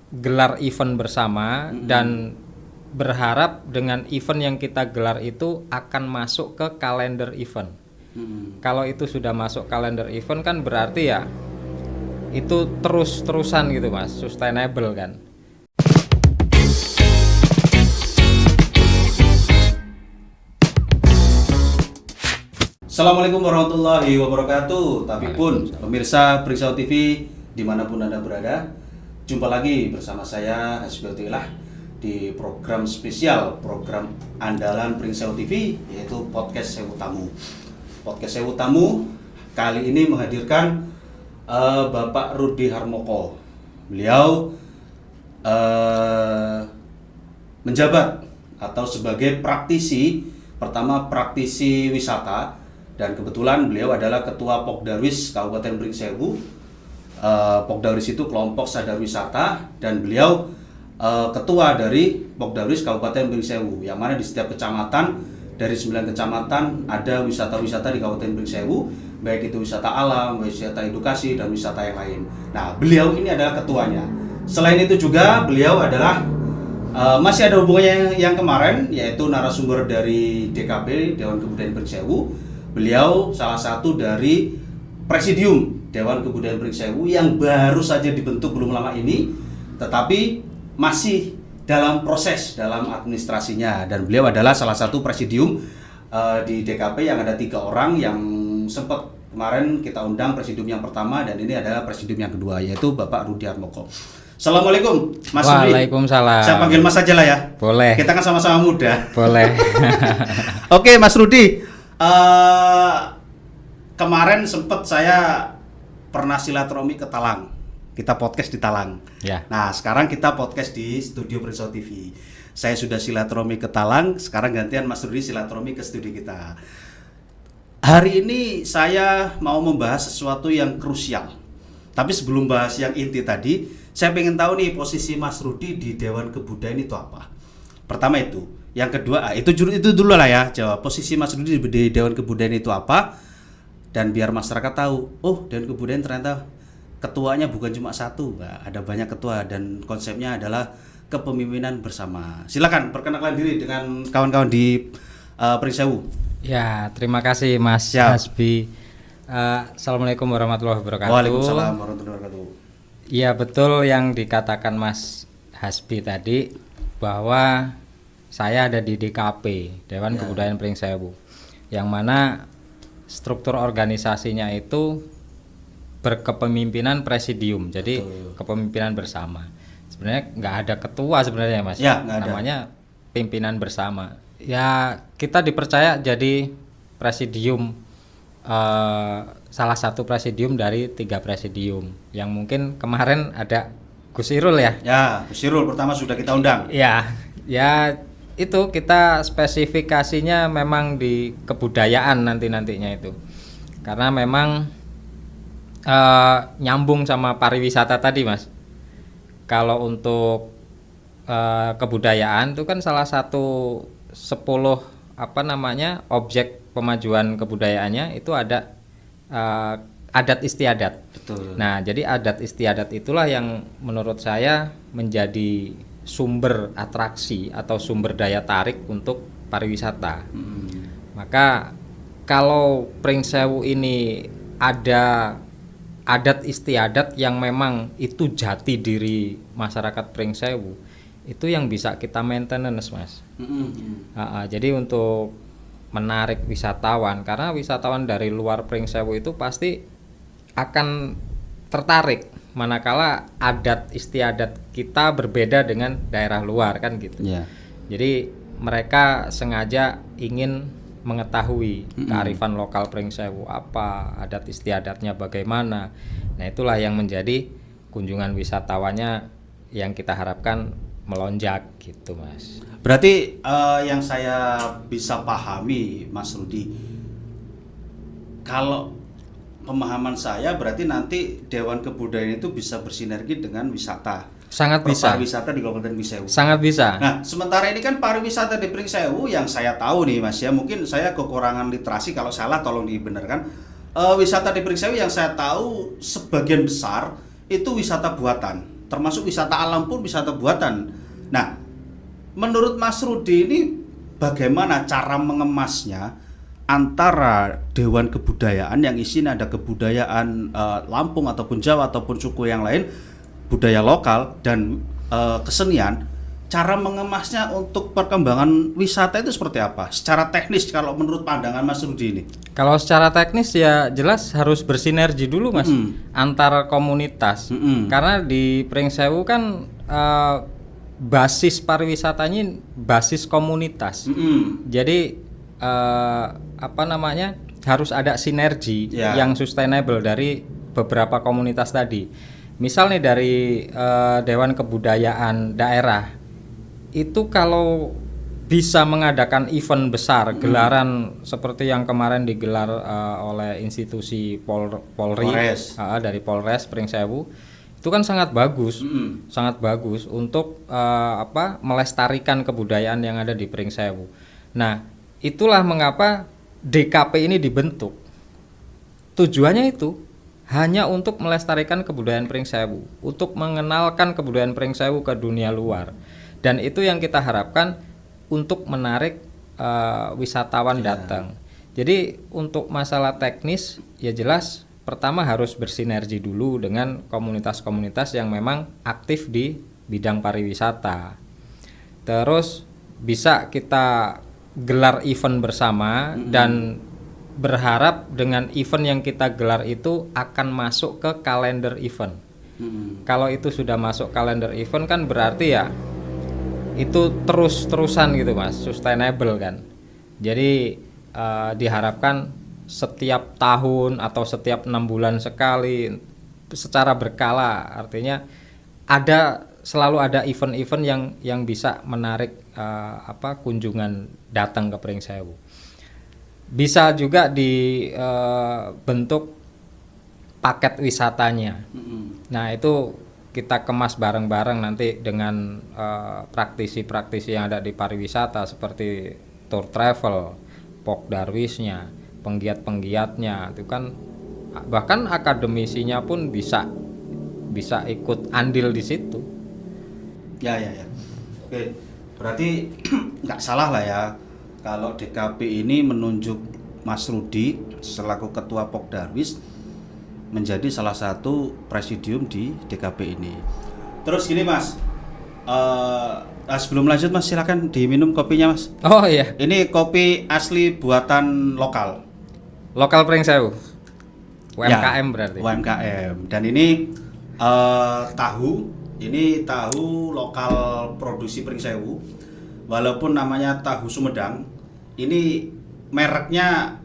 gelar event bersama dan berharap dengan event yang kita gelar itu akan masuk ke kalender event. Kalau itu sudah masuk kalender event kan berarti ya itu terus-terusan gitu Mas, sustainable kan. Assalamualaikum warahmatullahi wabarakatuh. Tapi pun pemirsa Pringseu TV dimanapun Anda berada, jumpa lagi bersama saya Hasbi Athilah di program spesial, program andalan Pringseu TV, yaitu Podcast Sewu Tamu. Podcast Sewu Tamu kali ini menghadirkan Bapak Rudi Harmoko. Beliau menjabat atau sebagai praktisi, pertama praktisi wisata, dan kebetulan beliau adalah Ketua Pokdarwis Kabupaten Pringseu. Pokdarwis itu kelompok sadar wisata, dan beliau ketua dari Pokdarwis Kabupaten Pringseu, yang mana di setiap kecamatan, dari 9 kecamatan ada wisata-wisata di Kabupaten Pringseu, baik itu wisata alam, wisata edukasi, dan wisata yang lain. Nah, beliau ini adalah ketuanya. Selain itu juga beliau adalah masih ada hubungannya yang kemarin, yaitu narasumber dari DKP, Dewan Kebudayaan Pringseu. Beliau salah satu dari Presidium Dewan Kebudayaan Pringseu yang baru saja dibentuk belum lama ini, tetapi masih dalam proses dalam administrasinya. Dan beliau adalah salah satu presidium di DKP yang ada 3 orang yang sempat kemarin kita undang presidium yang pertama, dan ini adalah presidium yang kedua, yaitu Bapak Rudi Harmoko. Assalamualaikum Mas Rudi. Waalaikumsalam. Saya panggil Mas aja lah ya. Boleh. Kita kan sama-sama muda. Boleh. Oke Mas Rudi. Kemarin sempat saya pernah silaturahmi ke Talang. Kita podcast di Talang. Ya. Nah, sekarang kita podcast di studio Pringseu TV. Saya sudah silaturahmi ke Talang, sekarang gantian Mas Rudi silaturahmi ke studio kita. Hari ini saya mau membahas sesuatu yang krusial. Tapi sebelum bahas yang inti tadi, saya pengen tahu nih posisi Mas Rudi di Dewan Kebudayaan itu apa. Pertama itu. Yang kedua, itu dulu lah ya, jawab posisi Mas Rudi di Dewan Kebudayaan itu apa, dan biar masyarakat tahu, oh Dewan Kebudayaan ternyata ketuanya bukan cuma satu, ada banyak ketua, dan konsepnya adalah kepemimpinan bersama. Silakan perkenalkan diri dengan kawan-kawan di Pringseu. Ya, terima kasih Mas Hasbi. Assalamualaikum warahmatullahi wabarakatuh. Waalaikumsalam warahmatullahi wabarakatuh. Iya, betul yang dikatakan Mas Hasbi tadi, bahwa saya ada di DKP, Dewan Kebudayaan Pringseu, yang mana struktur organisasinya itu berkepemimpinan presidium, jadi kepemimpinan bersama. Sebenarnya nggak ada ketua sebenarnya Mas, ya, namanya pimpinan bersama. Ya, kita dipercaya jadi presidium, salah satu presidium dari 3 presidium, yang mungkin kemarin ada Gus Irul ya. Ya, Gus Irul pertama sudah kita undang. Ya itu kita spesifikasinya memang di kebudayaan nantinya itu, karena memang nyambung sama pariwisata tadi Mas. Kalau untuk kebudayaan itu kan salah satu 10 objek pemajuan kebudayaannya itu ada adat istiadat. Betul. Nah, jadi adat istiadat itulah yang menurut saya menjadi sumber atraksi atau sumber daya tarik untuk pariwisata. Maka kalau Pringseu ini ada adat istiadat yang memang itu jati diri masyarakat Pringseu, itu yang bisa kita maintenance Mas. Jadi untuk menarik wisatawan, karena wisatawan dari luar Pringseu itu pasti akan tertarik manakala adat istiadat kita berbeda dengan daerah luar kan gitu. Jadi mereka sengaja ingin mengetahui kearifan lokal Pringseu apa, adat istiadatnya bagaimana. Nah, itulah yang menjadi kunjungan wisatawannya yang kita harapkan melonjak gitu Mas. Berarti yang saya bisa pahami Mas Rudi, kalau pemahaman saya berarti nanti Dewan Kebudayaan itu bisa bersinergi dengan wisata. Sangat bisa. Pariwisata di Kabupaten Pringseu. Sangat bisa. Nah, sementara ini kan pariwisata di Pringseu yang saya tahu nih Mas ya, mungkin saya kekurangan literasi, kalau salah tolong dibenarkan. Wisata di Pringseu yang saya tahu sebagian besar itu wisata buatan. termasuk wisata alam pun wisata buatan. Nah, menurut Mas Rudi ini bagaimana cara mengemasnya antara Dewan Kebudayaan yang isinya ada kebudayaan Lampung ataupun Jawa ataupun suku yang lain, budaya lokal dan kesenian, cara mengemasnya untuk perkembangan wisata itu seperti apa? Secara teknis kalau menurut pandangan Mas Rudi ini? Kalau secara teknis ya jelas harus bersinergi dulu Mas antar komunitas. Karena di Pringsewu kan basis pariwisatanya basis komunitas. Jadi harus ada sinergi yang sustainable dari beberapa komunitas tadi. Misal nih dari Dewan Kebudayaan daerah itu kalau bisa mengadakan event besar, gelaran seperti yang kemarin digelar oleh institusi Polri, dari Polres Pringsewu, itu kan sangat bagus, sangat bagus untuk melestarikan kebudayaan yang ada di Pringsewu. Nah, itulah mengapa DKP ini dibentuk. Tujuannya itu hanya untuk melestarikan kebudayaan Pringsewu, untuk mengenalkan kebudayaan Pringsewu ke dunia luar. Dan itu yang kita harapkan untuk menarik wisatawan datang. Jadi untuk masalah teknis ya jelas pertama harus bersinergi dulu dengan komunitas-komunitas yang memang aktif di bidang pariwisata. Terus bisa kita gelar event bersama dan berharap dengan event yang kita gelar itu akan masuk ke kalender event. Kalau itu sudah masuk kalender event kan berarti ya itu terus-terusan gitu Mas, sustainable kan. Jadi diharapkan setiap tahun atau setiap 6 bulan sekali secara berkala, artinya selalu ada event-event yang bisa menarik kunjungan datang ke Pringsewu. Bisa juga dibentuk paket wisatanya. Nah itu kita kemas bareng-bareng nanti dengan praktisi-praktisi yang ada di pariwisata seperti tour travel, pokdarwisnya, penggiat-penggiatnya, itu kan bahkan akademisinya pun bisa ikut andil di situ. Ya. Oke, berarti nggak salah lah ya kalau DKP ini menunjuk Mas Rudi selaku Ketua Pokdarwis menjadi salah satu presidium di DKP ini. Terus gini Mas, sebelum lanjut Mas silakan diminum kopinya Mas. Oh iya. Ini kopi asli buatan lokal Pringsewu. UMKM ya, berarti. UMKM. Dan ini tahu lokal produksi Pringsewu. Walaupun namanya tahu Sumedang, ini mereknya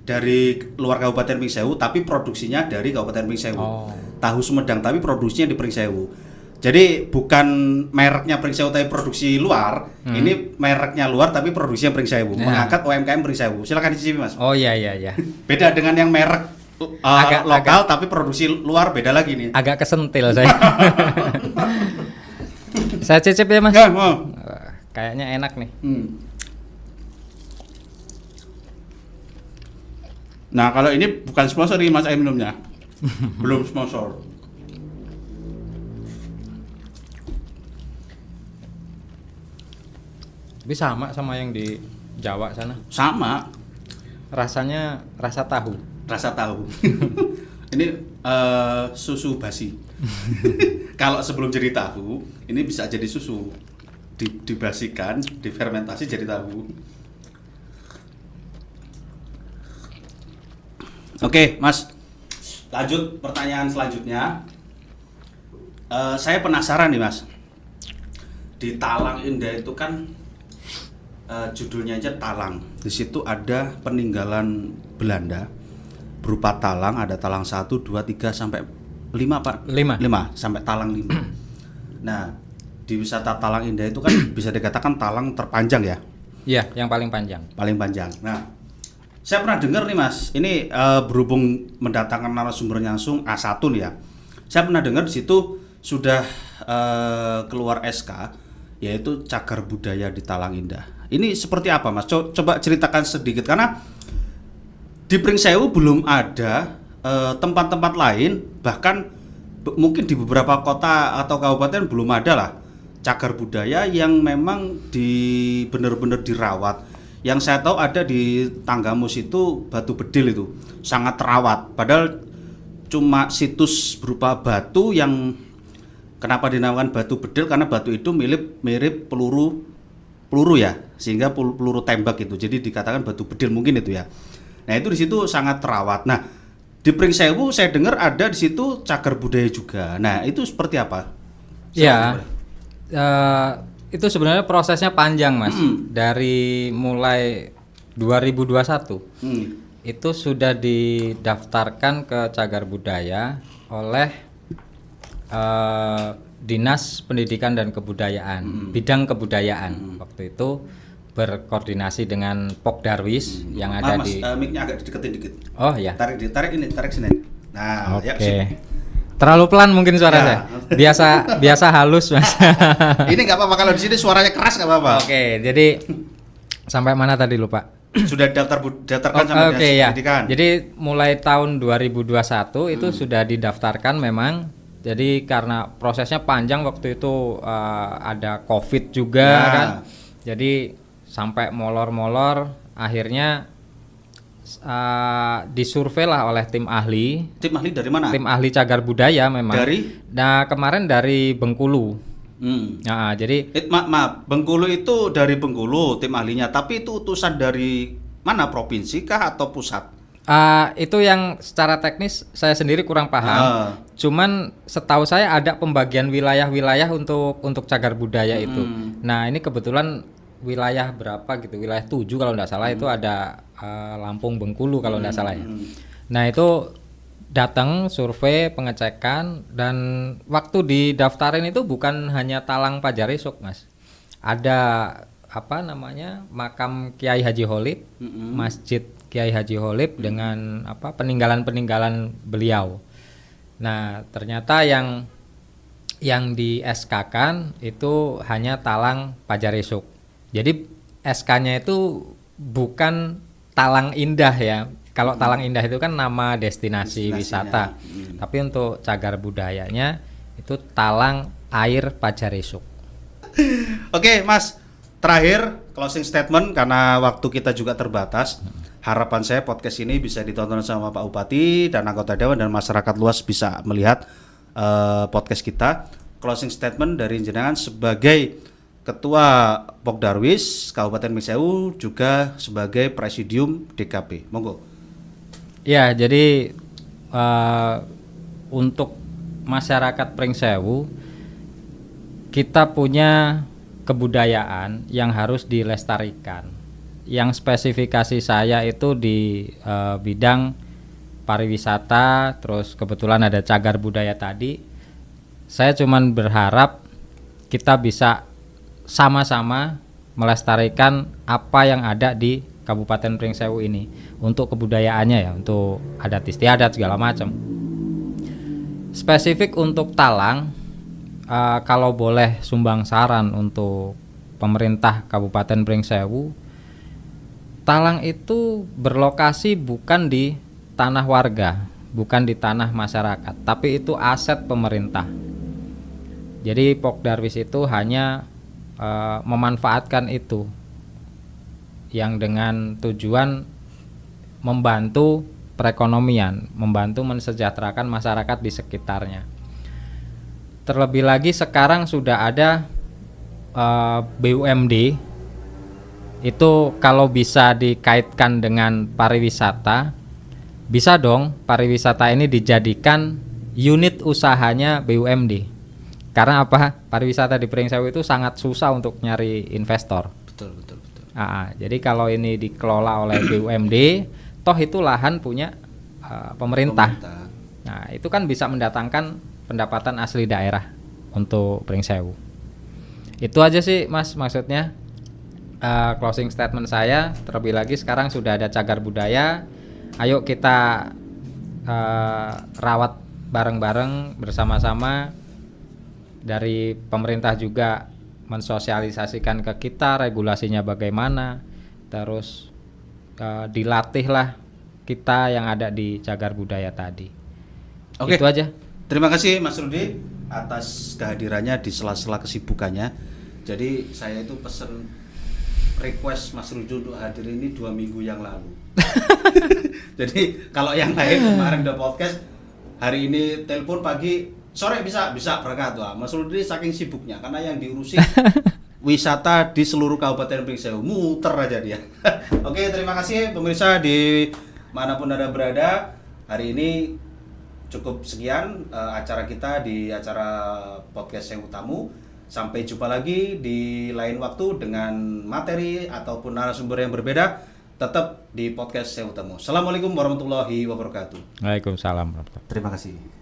dari luar Kabupaten Pringsewu, tapi produksinya dari Kabupaten Pringsewu. Tahu Sumedang tapi produksinya di Pringsewu. Jadi bukan mereknya Pringsewu tapi produksi luar, ini mereknya luar tapi produksinya Pringsewu. Mengangkat UMKM Pringsewu. Silakan dicicipi Mas. Oh iya. Beda dengan yang merek lokal tapi produksi luar, beda lagi nih. Agak kesentil saya. Saya cicip ya Mas. Ya, mau. Kayaknya enak nih. Nah kalau ini bukan sponsor nih Mas, minumnya belum sponsor. Tapi sama yang di Jawa sana. Sama. Rasanya rasa tahu. Ini susu basi. Kalau sebelum jadi tahu, ini bisa jadi susu. Dibasikan, difermentasi jadi tahu. Oke, Mas. Lanjut pertanyaan selanjutnya. Saya penasaran nih, Mas. Di Talang Indah itu kan judulnya aja Talang. Di situ ada peninggalan Belanda berupa talang, ada talang 1, 2, 3 sampai 5, Pak. 5 sampai talang 5. Nah, di wisata Talang Indah itu kan bisa dikatakan talang terpanjang ya? Iya, yang paling panjang. Nah, saya pernah dengar nih Mas, ini berhubung mendatangkan narasumber langsung A1 nih ya. Saya pernah dengar di situ sudah keluar SK, yaitu Cagar Budaya di Talang Indah. Ini seperti apa Mas? Coba ceritakan sedikit, karena di Pringsewu belum ada tempat-tempat lain, bahkan mungkin di beberapa kota atau kabupaten belum ada lah cagar budaya yang memang benar-benar dirawat. Yang saya tahu ada di Tanggamus itu Batu Bedil itu sangat terawat. Padahal cuma situs berupa batu yang kenapa dinamakan Batu Bedil, karena batu itu mirip peluru ya, sehingga peluru tembak itu. Jadi dikatakan Batu Bedil mungkin itu ya. Nah, itu di situ sangat terawat. Nah, di Pringsewu saya dengar ada di situ cagar budaya juga. Nah, itu seperti apa? Ya, itu sebenarnya prosesnya panjang, Mas. Dari mulai 2021 itu sudah didaftarkan ke cagar budaya oleh Dinas Pendidikan dan Kebudayaan, bidang kebudayaan. Waktu itu berkoordinasi dengan Pokdarwis yang ada Mas, di mic-nya agak deketin dikit. Oh ya. Tarik sini. Nah, Oke. ya sip. Terlalu pelan mungkin suara saya. Biasa halus, Mas. Ini nggak apa-apa kalau di sini suaranya keras nggak apa-apa. Oke, jadi sampai mana tadi lupa? Sudah daftarkan sama Oke, Dinas ya. Pendidikan. Jadi mulai tahun 2021 itu sudah didaftarkan memang. Jadi karena prosesnya panjang waktu itu ada COVID juga kan. Jadi sampai molor-molor akhirnya disurvei lah oleh tim ahli. Tim ahli dari mana? Tim ahli cagar budaya memang. Dari? Nah, kemarin dari Bengkulu. Nah, jadi maaf, Bengkulu itu dari Bengkulu tim ahlinya, tapi itu utusan dari mana, provinsi kah atau pusat? Itu yang secara teknis saya sendiri kurang paham. Cuman setahu saya ada pembagian wilayah-wilayah untuk cagar budaya itu. Nah, ini kebetulan wilayah berapa gitu, wilayah 7 kalau nggak salah itu ada Lampung, Bengkulu kalau nggak salah ya. Nah, itu datang survei pengecekan, dan waktu didaftarin itu bukan hanya Talang Pajaresuk, Mas. Ada apa namanya, makam Kiai Haji Holib, Masjid Kiai Haji Holib dengan apa peninggalan-peninggalan beliau. Nah, ternyata yang di SK-kan itu hanya Talang Pajaresuk. Jadi SK-nya itu bukan Talang Indah ya. Kalau Talang Indah itu kan nama destinasi wisata. Tapi untuk cagar budayanya itu Talang Air Pajaresuk. Oke, Mas. Terakhir closing statement karena waktu kita juga terbatas. Harapan saya podcast ini bisa ditonton sama Pak Bupati dan anggota dewan dan masyarakat luas bisa melihat podcast kita. Closing statement dari jenengan sebagai Ketua Pokdarwis Kabupaten Pringsewu juga sebagai Presidium DKP. Monggo. Ya, jadi untuk masyarakat Pringsewu kita punya kebudayaan yang harus dilestarikan. Yang spesifikasi saya itu di bidang pariwisata, terus kebetulan ada cagar budaya tadi. Saya cuman berharap kita bisa sama-sama melestarikan apa yang ada di Kabupaten Pringsewu ini untuk kebudayaannya ya, untuk adat istiadat segala macam. Spesifik untuk Talang, kalau boleh sumbang saran untuk pemerintah Kabupaten Pringsewu, Talang itu berlokasi bukan di tanah warga, bukan di tanah masyarakat, tapi itu aset pemerintah. Jadi Pokdarwis itu hanya memanfaatkan itu yang dengan tujuan membantu perekonomian, membantu mensejahterakan masyarakat di sekitarnya. Terlebih lagi sekarang sudah ada BUMD, itu kalau bisa dikaitkan dengan pariwisata, bisa dong pariwisata ini dijadikan unit usahanya BUMD. Karena apa? Pariwisata di Pringsewu itu sangat susah untuk nyari investor. Betul. Jadi kalau ini dikelola oleh BUMD, toh itu lahan punya pemerintah. Nah, itu kan bisa mendatangkan pendapatan asli daerah untuk Pringsewu. Itu aja sih, Mas, maksudnya closing statement saya. Terlebih lagi sekarang sudah ada cagar budaya. Ayo kita rawat bareng-bareng bersama-sama. Dari pemerintah juga mensosialisasikan ke kita regulasinya bagaimana, terus dilatihlah kita yang ada di cagar budaya tadi. Oke. Itu aja. Terima kasih Mas Rudi atas kehadirannya di sela-sela kesibukannya. Jadi saya itu pesen request Mas Rudi untuk hadir ini 2 minggu yang lalu. Jadi kalau yang lain kemarin udah podcast, hari ini telepon pagi, sore bisa berangkat tuh. Mas Rudi saking sibuknya karena yang diurusi wisata di seluruh Kabupaten Pringsewu, muter aja dia. Oke, terima kasih pemirsa di manapun Anda berada. Hari ini cukup sekian acara kita di acara podcast Sewu Tamu. Sampai jumpa lagi di lain waktu dengan materi ataupun narasumber yang berbeda. Tetap di podcast Sewu Tamu. Assalamualaikum warahmatullahi wabarakatuh. Waalaikumsalam. Terima kasih.